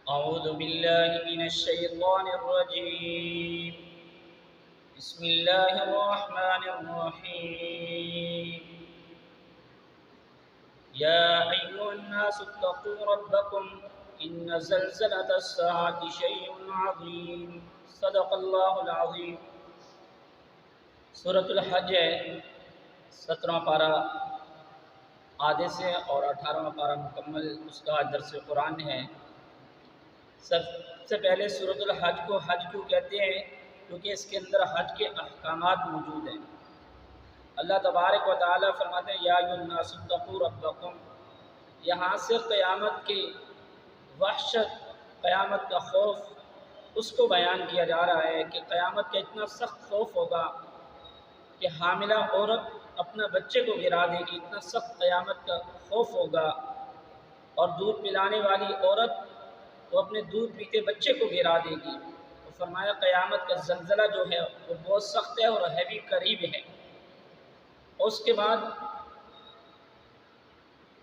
أعوذ بالله من الشيطان الرجيم. بسم الله الرحمن الرحيم. يا أيها الناس اتقوا ربكم إن زلزلة الساعة شيء عظيم. صدق الله العظيم. سورۃ الحج ہے 17واں پارہ آدھے سے اور 18واں پارہ مکمل اس کا درس قرآن ہے۔ سب سے پہلے سورۃ الحج کو حج کیوں کہتے ہیں؟ کیونکہ اس کے اندر حج کے احکامات موجود ہیں۔ اللہ تبارک و تعالیٰ فرماتے ہیں یا ایھا الناس اتقوا ربکم، یہاں سے قیامت کی وحشت، قیامت کا خوف اس کو بیان کیا جا رہا ہے کہ قیامت کا اتنا سخت خوف ہوگا کہ حاملہ عورت اپنا بچے کو گرا دے گی، اتنا سخت قیامت کا خوف ہوگا، اور دودھ پلانے والی عورت وہ اپنے دودھ پیتے بچے کو گرا دے گی۔ تو فرمایا قیامت کا زلزلہ جو ہے وہ بہت سخت ہے اور ہے بھی قریب ہے۔ اس کے بعد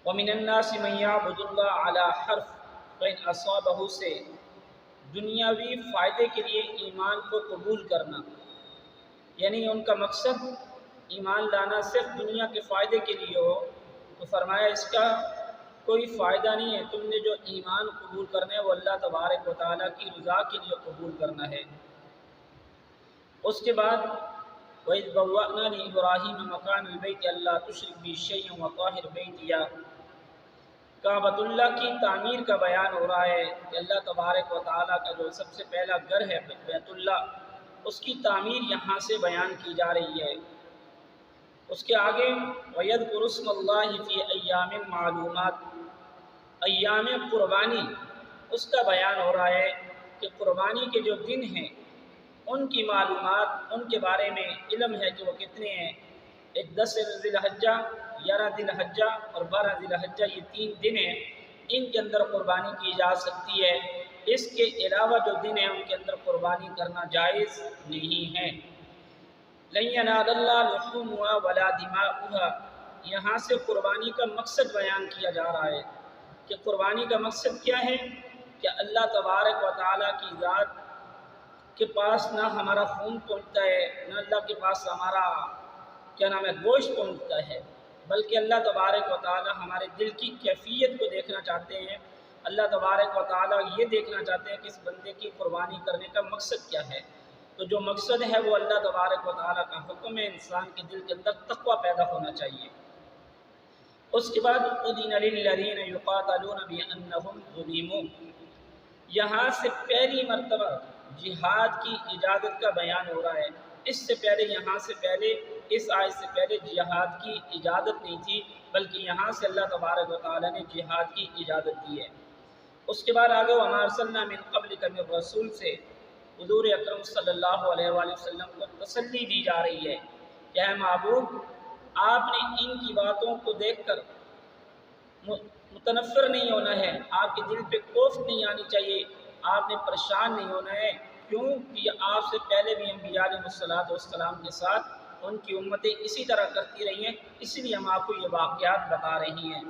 وَمِنَ النَّاسِ مَن يَعْبُدُ اللَّهَ عَلَى حَرْفٍ فَإِنْ أَصَابَهُ سے دنیاوی فائدے کے لیے ایمان کو قبول کرنا، یعنی ان کا مقصد ایمان لانا صرف دنیا کے فائدے کے لیے ہو، تو فرمایا اس کا کوئی فائدہ نہیں ہے۔ تم نے جو ایمان قبول کرنا ہے وہ اللہ تبارک و تعالیٰ کی رضا کے لیے قبول کرنا ہے۔ اس کے بعد وَإِذْ بَوَّأْنَا لِإِبْرَاهِيمَ مَكَانَ الْبَيْتِ أَلَّا تُشْرِكْ بِي شَيْئًا وَطَهِّرْ بَيْتِيَ، کعبۃ اللہ کی تعمیر کا بیان ہو رہا ہے کہ اللہ تبارک و تعالیٰ کا جو سب سے پہلا گھر ہے بیت اللہ، اس کی تعمیر یہاں سے بیان کی جا رہی ہے۔ اس کے آگے وَيَذْكُرُ اسْمَ اللَّهِ فِي أَيَّامٍ مَّعْلُومَاتٍ، ایام قربانی اس کا بیان ہو رہا ہے کہ قربانی کے جو دن ہیں ان کی معلومات، ان کے بارے میں علم ہے کہ وہ کتنے ہیں۔ ایک 10 ذی الحجہ، 11 ذی الحجہ اور 12 ذی الحجہ، یہ 3 دن ہیں، ان کے اندر قربانی کی جا سکتی ہے۔ اس کے علاوہ جو دن ہیں ان کے اندر قربانی کرنا جائز نہیں ہے۔ لَن يَنَالَ اللَّهَ لُحُومُهَا وَلَا دِمَاؤُهَا، یہاں سے قربانی کا مقصد بیان کیا جا رہا ہے کہ قربانی کا مقصد کیا ہے کہ اللہ تبارک و تعالیٰ کی ذات کے پاس نہ ہمارا خون پہنچتا ہے، نہ اللہ کے پاس ہمارا گوشت پہنچتا ہے، بلکہ اللہ تبارک و تعالیٰ ہمارے دل کی کیفیت کو دیکھنا چاہتے ہیں۔ اللہ تبارک و تعالیٰ یہ دیکھنا چاہتے ہیں کہ اس بندے کی قربانی کرنے کا مقصد کیا ہے۔ تو جو مقصد ہے وہ اللہ تبارک و تعالیٰ کا حکم ہے، انسان کے دل کے اندر تقویٰ پیدا ہونا چاہیے۔ اس کے بعد أُذِنَ لِلَّذِينَ يُقَاتَلُونَ بِأَنَّهُمْ ظُلِمُوا، یہاں سے پہلی مرتبہ جہاد کی اجازت کا بیان ہو رہا ہے۔ اس سے پہلے یہاں سے پہلے اس آیت سے پہلے جہاد کی اجازت نہیں تھی، بلکہ یہاں سے اللہ تبارک و تعالیٰ نے جہاد کی اجازت دی ہے۔ اس کے بعد آگے وَمَا أَرْسَلْنَا مِن قَبْلِكَ مِن رَسُولٍ سے حضور اکرم صلی اللہ علیہ وآلہ وسلم کو تسلی دی جا رہی ہے کہ اے معبود، آپ نے ان کی باتوں کو دیکھ کر متنفر نہیں ہونا ہے، آپ کے دل پہ کوفت نہیں آنی چاہیے، آپ نے پریشان نہیں ہونا ہے۔ کیوں کہ آپ سے پہلے بھی انبیاء علیہ السلام کے ساتھ ان کی امتیں اسی طرح کرتی رہی ہیں، اسی لیے ہم آپ کو یہ واقعات بتا رہی ہیں۔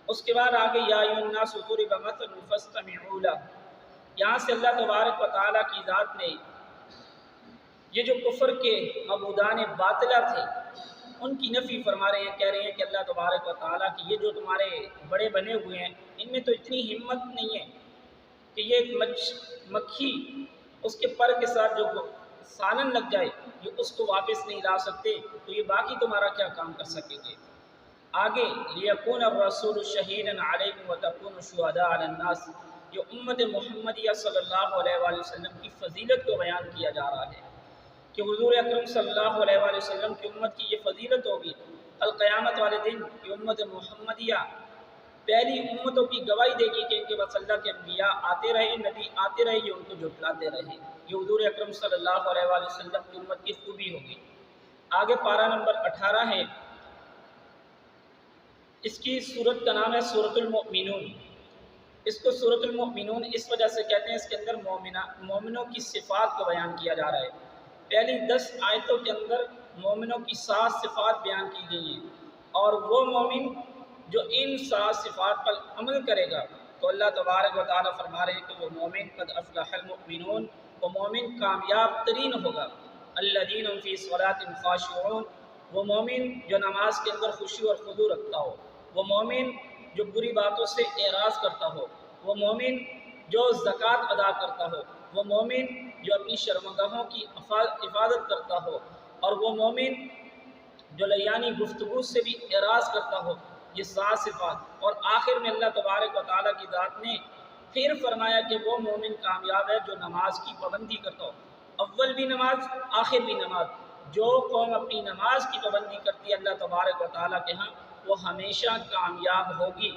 اس کے بعد آگے یا ایھا الناس ضرب مثل فاستمعوا لہ، یہاں سے اللہ تبارک و تعالیٰ کی ذات نے یہ جو کفر کے معبودان باطلہ تھے ان کی نفی فرما رہے ہیں، کہہ رہے ہیں کہ اللہ تبارک و تعالیٰ کی یہ جو تمہارے بڑے بنے ہوئے ہیں ان میں تو اتنی ہمت نہیں ہے کہ یہ ایک مکھی اس کے پر کے ساتھ جو سالن لگ جائے یہ اس کو واپس نہیں لا سکتے، تو یہ باقی تمہارا کیا کام کر سکیں گے۔ آگے لِيَكُونَ الرَّسُولُ شَهِيدًا عَلَيْكُمْ وَتَكُونُوا شُهَدَاءَ عَلَى النَّاسِ، یہ امت محمدیہ صلی اللہ علیہ وآلہ وسلم کی فضیلت کو بیان کیا جا رہا ہے کہ حضور اکرم صلی اللہ علیہ وآلہ وسلم کی امت کی یہ فضیلت ہوگی۔ القیامت والے دن یہ امت محمدیہ پہلی امتوں کی گواہی دے گی کہ ان کے پاس اللہ کے انبیاء آتے رہے، نبی آتے رہے، یہ ان کو جھٹلاتے رہے۔ یہ حضور اکرم صلی اللہ علیہ وآلہ وسلم کی امت کی خوبی ہوگی۔ آگے پارہ نمبر 18 ہے، اس کی سورت کا نام ہے سورۃ المؤمنون۔ اس کو سورۃ المؤمنون اس وجہ سے کہتے ہیں اس کے اندر مومنوں کی صفات کو بیان کیا جا رہا ہے۔ پہلی 10 آیتوں کے اندر مومنوں کی 7 صفات بیان کی گئی ہیں، اور وہ مومن جو ان 7 صفات پر عمل کرے گا تو اللہ تبارک و تعالیٰ فرما رہے ہیں کہ وہ مومن قد افلح المؤمنون، وہ مومن کامیاب ترین ہوگا، الذین هم فی صلاتهم خاشعون، وہ مومن جو نماز کے اندر خوشی اور خضوع رکھتا ہو، وہ مومن جو بری باتوں سے اعراض کرتا ہو، وہ مومن جو زکوٰۃ ادا کرتا ہو، وہ مومن جو اپنی شرمگاہوں کی حفاظت کرتا ہو، اور وہ مومن جو لیانی گفتگو سے بھی اعراض کرتا ہو، یہ 7 صفات۔ اور آخر میں اللہ تبارک و تعالیٰ کی ذات نے پھر فرمایا کہ وہ مومن کامیاب ہے جو نماز کی پابندی کرتا ہو، اول بھی نماز آخر بھی نماز۔ جو قوم اپنی نماز کی پابندی کرتی ہے اللہ تبارک و تعالیٰ کے ہاں، وہ ہمیشہ کامیاب ہوگی۔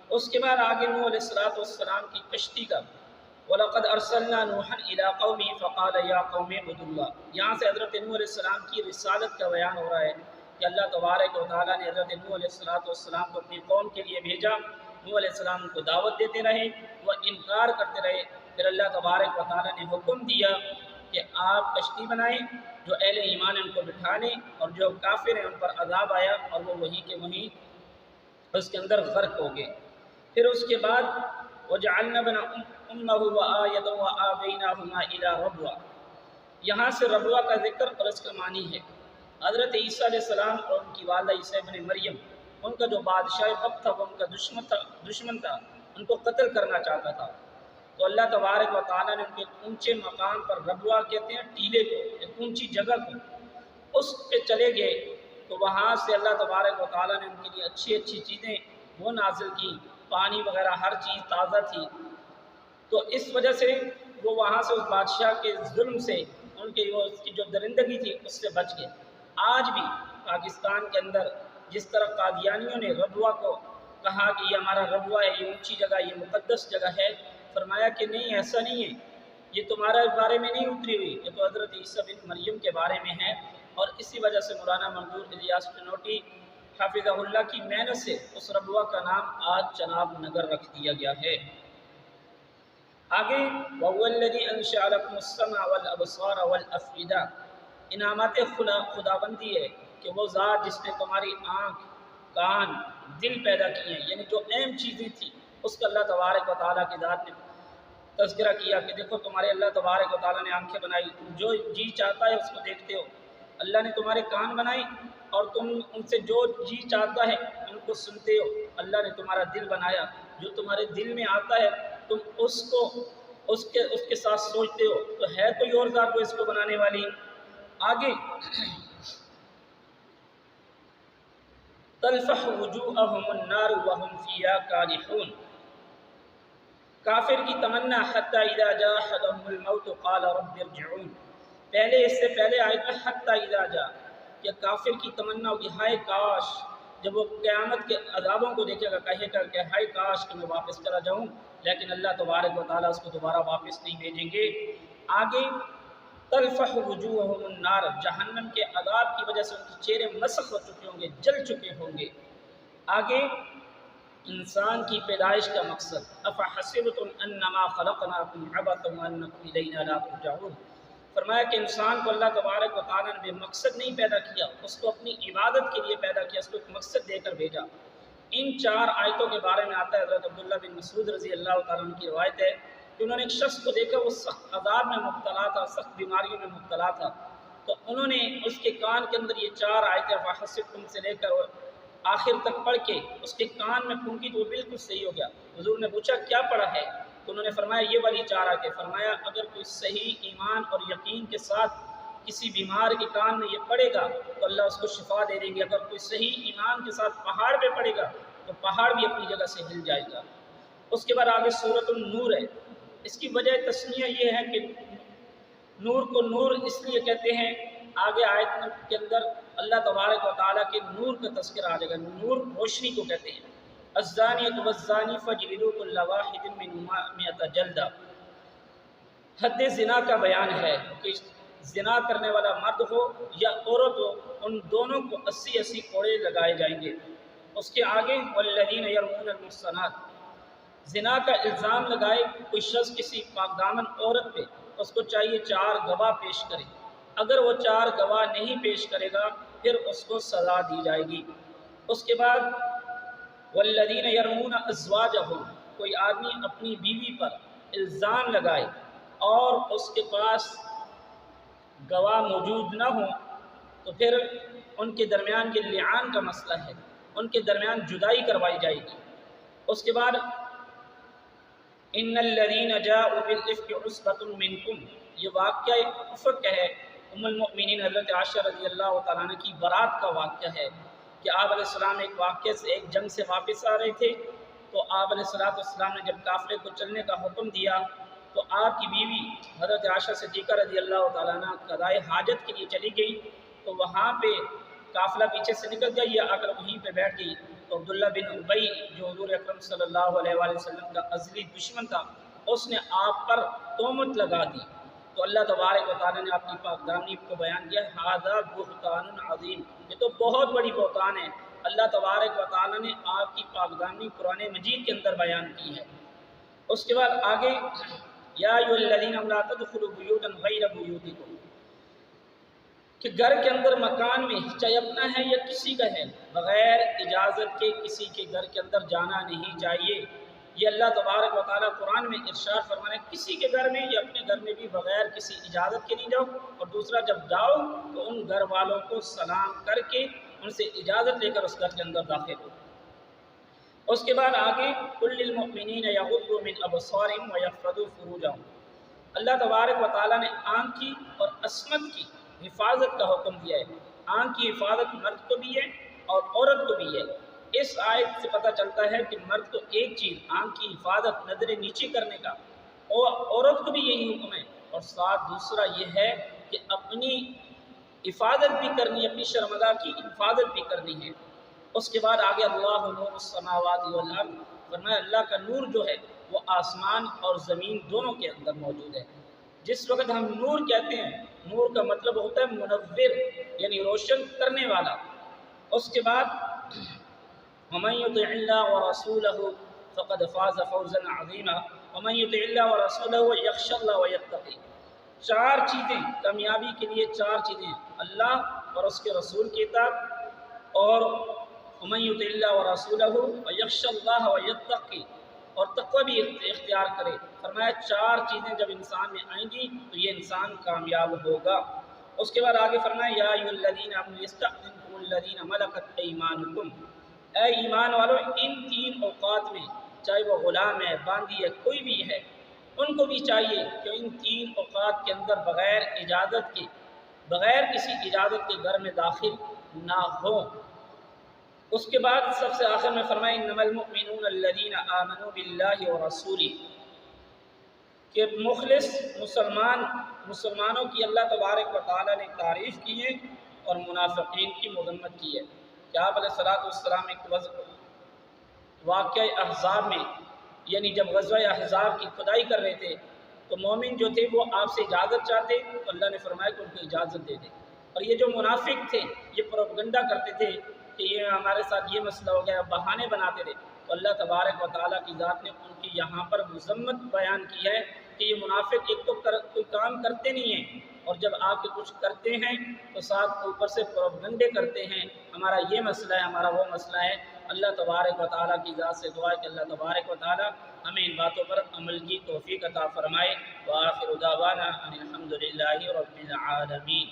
اس کے بعد آگے نوح علیہ السلام کی کشتی کا، وَلَقَدْ أَرْسَلْنَا نُوحًا إِلَىٰ قَوْمِهِ فَقَالَ يَا قَوْمِ اعْبُدُوا اللَّهَ۔ یہاں سے حضرت نوح علیہ السلام کی رسالت کا بیان ہو رہا ہے کہ اللہ تبارک و تعالیٰ نے حضرت نوح علیہ السلام کو اپنی قوم کے لیے بھیجا۔ نوح علیہ السلام کو دعوت دیتے رہے، وہ انکار کرتے رہے، پھر اللہ تبارک و تعالیٰ نے حکم دیا کہ آپ کشتی بنائیں، جو اہل ایمان ہیں ان کو بٹھا لیں، اور جو کافر ہیں ان پر عذاب آیا اور وہ وہیں کے وہیں اس کے اندر غرق ہو گئے۔ پھر اس کے بعد وَجَعَلْنَا ابْنَ أُمَّهُ وَآيَةً وَآوَيْنَاهُمَا إِلَىٰ رَبْوَةٍ، یہاں سے ربوہ کا ذکر اور اس کا معنی ہے حضرت عیسیٰ علیہ السلام اور ان کی والدہ عیسیٰ ابن مریم، ان کا جو بادشاہ وقت تھا وہ ان کا دشمن تھا، ان کو قتل کرنا چاہتا تھا، تو اللہ تبارک و تعالیٰ نے ان کے اونچے مقام پر، ربوہ کہتے ہیں ٹیلے کو، ایک اونچی جگہ کو، اس پہ چلے گئے، تو وہاں سے اللہ تبارک و تعالیٰ نے ان کے لیے اچھی اچھی چیزیں وہ نازل کی، پانی وغیرہ ہر چیز تازہ تھی، تو اس وجہ سے وہ وہاں سے اس بادشاہ کے ظلم سے، ان کی جو درندگی تھی اس سے بچ گئے۔ آج بھی پاکستان کے اندر جس طرح قادیانیوں نے ربوہ کو کہا کہ یہ ہمارا ربوہ ہے، یہ اونچی جگہ، یہ مقدس جگہ ہے، فرمایا کہ نہیں، ایسا نہیں ہے، یہ تمہارے بارے میں نہیں اتری ہوئی، یہ تو حضرت عیسیٰ بن مریم کے بارے میں ہے۔ اور اسی وجہ سے مولانا منظور الیاس چنوٹی حافظہ اللہ کی محنت سے اس ربوہ کا نام آج چناب نگر رکھ دیا گیا ہے۔ آگے وَهُوَ الَّذِي أَنشَأَ لَكُمُ السَّمْعَ وَالْأَبْصَارَ وَالْأَفْئِدَةَ، انعامات خداوندی ہے کہ وہ ذات جس نے تمہاری آنکھ، کان، دل پیدا کیے ہیں، یعنی جو اہم چیزیں تھیں اس کا اللہ تبارک و تعالیٰ کی ذات نے تذکرہ کیا کہ دیکھو تمہارے اللہ تبارک و تعالیٰ نے آنکھیں بنائی، تم جو جی چاہتا ہے اس کو دیکھتے ہو، اللہ نے تمہارے کان بنائی اور تم ان سے جو جی چاہتا ہے ان کو سنتے ہو، اللہ نے تمہارا دل بنایا، جو تمہارے دل میں آتا ہے تم اس کے ساتھ سوچتے ہو، تو ہے کوئی اور ذات وہ اس کو بنانے والی۔ آگے تلفح وجوہہم النار وہم فیہا کالحون، کافر کی تمنا حتی اذا جاء احدہم الموت قال رب ارجعون، پہلے اس سے پہلے آیت میں حتی اذا جاء، کہ کافر کی تمنا ہوگی ہائے کاش، جب وہ قیامت کے عذابوں کو دیکھے گا کہے گا کہ ہائے کاش کہ میں واپس چلا جاؤں، لیکن اللہ تبارک و تعالیٰ اس کو دوبارہ واپس نہیں بھیجیں گے۔ آگے تلفح وجوہہم النار، جہنم کے عذاب کی وجہ سے ان کے چہرے مسخ ہو چکے ہوں گے، جل چکے ہوں گے۔ آگے انسان کی پیدائش کا مقصد، افحسبتم انما خلقناکم عبثا وانکم الینا لا ترجعون، فرمایا کہ انسان کو اللہ تبارک و تعالیٰ نے بے مقصد نہیں پیدا کیا، اس کو اپنی عبادت کے لیے پیدا کیا، اس کو ایک مقصد دے کر بھیجا۔ ان 4 آیتوں کے بارے میں آتا ہے، حضرت عبداللہ بن مسعود رضی اللہ تعالیٰ عنہ کی روایت ہے کہ انہوں نے ایک شخص کو دیکھا، وہ سخت عذاب میں مبتلا تھا، سخت بیماریوں میں مبتلا تھا، تو انہوں نے اس کے کان کے اندر یہ 4 آیتیں فحسبتم سے لے کر آخر تک پڑھ کے اس کے کان میں پھونکی تو وہ بالکل صحیح ہو گیا۔ حضور نے پوچھا کیا پڑھا ہے؟ تو انہوں نے فرمایا یہ والی 4 آیتیں، فرمایا اگر کوئی صحیح ایمان اور یقین کے ساتھ کسی بیمار کے کان میں یہ پڑے گا تو اللہ اس کو شفا دے دیں گے، اگر کوئی صحیح ایمان کے ساتھ پہاڑ پہ پڑے گا تو پہاڑ بھی اپنی جگہ سے ہل جائے گا۔ اس کے بعد آگے سورۃ النور ہے، اس کی وجہ تسمیہ یہ ہے کہ نور کو نور اس لیے کہتے ہیں، آگے آیت کے اندر اللہ تبارک و تعالیٰ کے نور کا تذکرہ آ جائے گا، نور روشنی کو کہتے ہیں۔ الزانیۃ والزانی فاجلدوا کل واحد منہما 100 جلدہ، حد زنا کا بیان ہے کہ زنا کرنے والا مرد ہو یا عورت ہو، ان دونوں کو 80 کوڑے لگائے جائیں گے۔ اس کے آگے والذین یرمون المحصنات، زنا کا الزام لگائے کوئی شخص کسی پاک دامن عورت پہ، اس کو چاہیے 4 گواہ پیش کرے، اگر وہ 4 گواہ نہیں پیش کرے گا پھر اس کو سزا دی جائے گی۔ اس کے بعد والذین یرمون ازواجہم، کوئی آدمی اپنی بیوی پر الزام لگائے اور اس کے پاس گواہ موجود نہ ہوں تو پھر ان کے درمیان یہ لعان کا مسئلہ ہے، ان کے درمیان جدائی کروائی جائے گی۔ اس کے بعد ان الذین جاءوا بالافک عصبۃ منکم، یہ واقعہ افک کا ہے، ام المؤمنین حضرت عائشہ رضی اللہ تعالیٰ عنہ کی برات کا واقعہ ہے کہ آپ علیہ السلام ایک واقعے سے ایک جنگ سے واپس آ رہے تھے، تو آپ علیہ السلام نے جب قافلے کو چلنے کا حکم دیا تو آپ کی بیوی حضرت عائشہ صدیقہ رضی اللہ تعالیٰ عنہ قضائے حاجت کے لیے چلی گئی، تو وہاں پہ قافلہ پیچھے سے نکل گیا، یہ آ کر وہیں پہ بیٹھ گئی، تو عبداللہ بن ابی جو حضور اکرم صلی اللہ علیہ وآلہ وسلم کا ازلی دشمن تھا، اس نے آپ پر تہمت لگا دی، تو اللہ تبارک و تعالیٰ نے اپنی پاک دامنی کو بیان کیا، ھذا بہتان عظیم، یہ تو بہت بڑی بہتان ہے، اللہ تبارک و تعالیٰ نے آپ کی پاک دامنی قرآن مجید کے اندر بیان کی ہے۔ اس کے بعد آگے یا ایھا الذین لا تدخلوا بیوتا غیر بیوتکم، کہ گھر کے اندر مکان میں چاہے اپنا ہے یا کسی کا ہے بغیر اجازت کے کسی کے گھر کے اندر جانا نہیں چاہیے، یہ اللہ تبارک و تعالیٰ قرآن میں ارشاد فرمانے کسی کے گھر میں یا اپنے گھر میں بھی بغیر کسی اجازت کے نہیں جاؤ، اور دوسرا جب جاؤ تو ان گھر والوں کو سلام کر کے ان سے اجازت لے کر اس گھر کے اندر داخل ہو۔ اس کے بعد آگے قل للمؤمنین یغضوا من ابصارہم ویحفظوا فروجہم، اللہ تبارک و تعالیٰ نے آنکھ کی اور عصمت کی حفاظت کا حکم دیا ہے، آنکھ کی حفاظت مرد کو بھی ہے اور عورت کو بھی ہے۔ اس آیت سے پتہ چلتا ہے کہ مرد کو ایک چیز آنکھ کی حفاظت نظر نیچی کرنے کا، اور عورت کو بھی یہی حکم ہے، اور ساتھ دوسرا یہ ہے کہ اپنی حفاظت بھی کرنی ہے، اپنی شرمگاہ کی حفاظت بھی کرنی ہے۔ اس کے بعد آگے اللہ نور السماوات والارض، فرمایا اللہ کا نور جو ہے وہ آسمان اور زمین دونوں کے اندر موجود ہے۔ جس وقت ہم نور کہتے ہیں، نور کا مطلب ہوتا ہے منور، یعنی روشن کرنے والا۔ اس کے بعد ومن يطع الله ورسوله فقد فاز فوزا عظيما ومن يطع الله ورسوله يخشى الله ويتقي، چار چیزیں کامیابی کے لیے، چار چیزیں اللہ اور اس کے رسول کی اطاعت، اور ومن يطع الله ورسوله ويخشى الله ويتقي، اور تقوی بھی اختیار کرے۔ فرمایا چار چیزیں جب انسان میں آئیں گی تو یہ انسان کامیاب ہوگا۔ اس کے بعد آگے فرمایا یا ایھا الذین آمنوا یستأذنکم الذین ملکت ایمانکم، اے ایمان والو ان تین اوقات میں، چاہے وہ غلام ہے، باندی ہے، کوئی بھی ہے، ان کو بھی چاہیے کہ ان تین اوقات کے اندر بغیر اجازت کے، بغیر کسی اجازت کے گھر میں داخل نہ ہوں۔ اس کے بعد سب سے آخر میں فرمایا انما المؤمنون الذین آمنوا باللہ ورسولہ، کہ مخلص مسلمانوں کی اللہ تبارک و تعالیٰ نے تعریف کی ہے اور منافقین کی مذمت کی ہے۔ کہ آپ علیہ السلام ایک واقعہ احزاب میں، یعنی جب غزوہ احزاب کی کھدائی کر رہے تھے تو مومن جو تھے وہ آپ سے اجازت چاہتے تو اللہ نے فرمایا کہ ان کو اجازت دے دے، اور یہ جو منافق تھے یہ پروپیگنڈا کرتے تھے کہ یہ ہمارے ساتھ یہ مسئلہ ہو گیا، بہانے بناتے تھے، تو اللہ تبارک و تعالیٰ کی ذات نے ان کی یہاں پر مذمت بیان کی ہے کہ یہ منافق ایک تو کوئی کام کرتے نہیں ہیں، اور جب آ کے کچھ کرتے ہیں تو ساتھ اوپر سے پروپیگنڈے کرتے ہیں، ہمارا یہ مسئلہ ہے، ہمارا وہ مسئلہ ہے۔ اللہ تبارک و تعالیٰ کی ذات سے دعا ہے کہ اللہ تبارک و تعالیٰ ہمیں ان باتوں پر عمل کی توفیق عطا فرمائے۔ وآخر دعوانا ان الحمد للہ رب العالمین۔